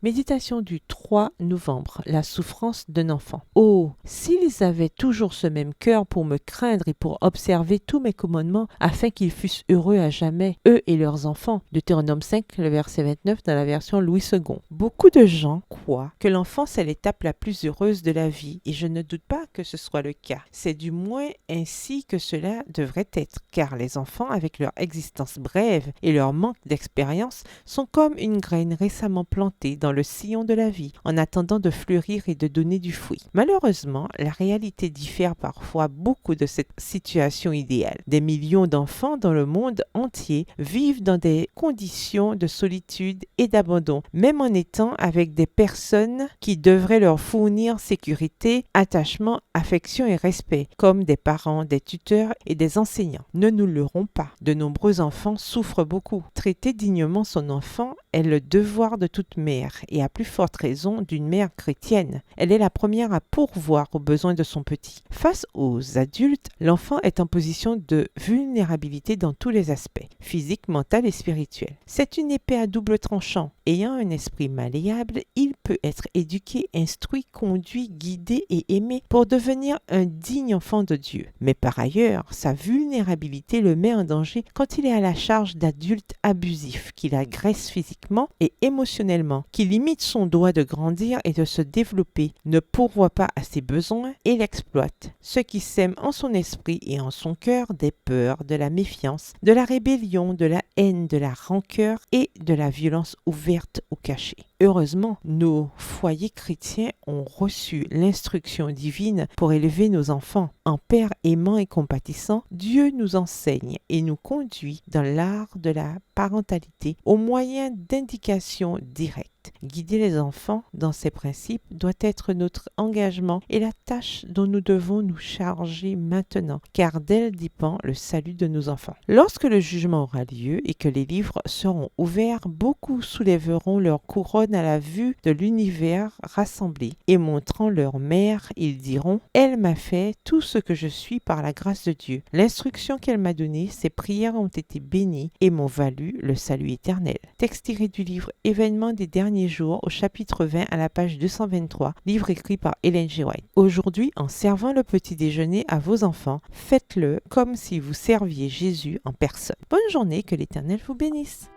Méditation du 3 novembre. La souffrance d'un enfant. Oh, s'ils avaient toujours ce même cœur pour me craindre et pour observer tous mes commandements, afin qu'ils fussent heureux à jamais, eux et leurs enfants. Deutéronome 5, le verset 29 dans la version Louis II. Beaucoup de gens croient que l'enfance est l'étape la plus heureuse de la vie et je ne doute pas que ce soit le cas. C'est du moins ainsi que cela devrait être, car les enfants, avec leur existence brève et leur manque d'expérience, sont comme une graine récemment plantée dans le sillon de la vie, en attendant de fleurir et de donner du fruit. Malheureusement, la réalité diffère parfois beaucoup de cette situation idéale. Des millions d'enfants dans le monde entier vivent dans des conditions de solitude et d'abandon, même en étant avec des personnes qui devraient leur fournir sécurité, attachement, affection et respect, comme des parents, des tuteurs et des enseignants. Ne nous leurrons pas, de nombreux enfants souffrent beaucoup. Traiter dignement son enfant est le devoir de toute mère, et à plus forte raison d'une mère chrétienne. Elle est la première à pourvoir aux besoins de son petit. Face aux adultes, l'enfant est en position de vulnérabilité dans tous les aspects, physique, mental et spirituel. C'est une épée à double tranchant. Ayant un esprit malléable, il peut être éduqué, instruit, conduit, guidé et aimé pour devenir un digne enfant de Dieu. Mais par ailleurs, sa vulnérabilité le met en danger quand il est à la charge d'adultes abusifs qui l'agressent physiquement et émotionnellement, qui limitent son droit de grandir et de se développer, ne pourvoient pas à ses besoins et l'exploitent, ce qui sème en son esprit et en son cœur des peurs, de la méfiance, de la rébellion, de la haine, de la rancœur et de la violence ouverte ou cachée. Heureusement, nos foyers chrétiens ont reçu l'instruction divine pour élever nos enfants. En Père aimant et compatissant, Dieu nous enseigne et nous conduit dans l'art de la parentalité au moyen d'indications directes. Guider les enfants dans ces principes doit être notre engagement et la tâche dont nous devons nous charger maintenant, car d'elle dépend le salut de nos enfants. Lorsque le jugement aura lieu et que les livres seront ouverts, beaucoup soulèveront leur couronne à la vue de l'univers rassemblé et montrant leur mère, ils diront « Elle m'a fait tout ce que je suis par la grâce de Dieu. L'instruction qu'elle m'a donnée, ses prières ont été bénies et m'ont valu le salut éternel. » Texte tiré du livre Événements des derniers jours au chapitre 20 à la page 223, livre écrit par Ellen G. White. Aujourd'hui, en servant le petit déjeuner à vos enfants, faites-le comme si vous serviez Jésus en personne. Bonne journée, que l'Éternel vous bénisse.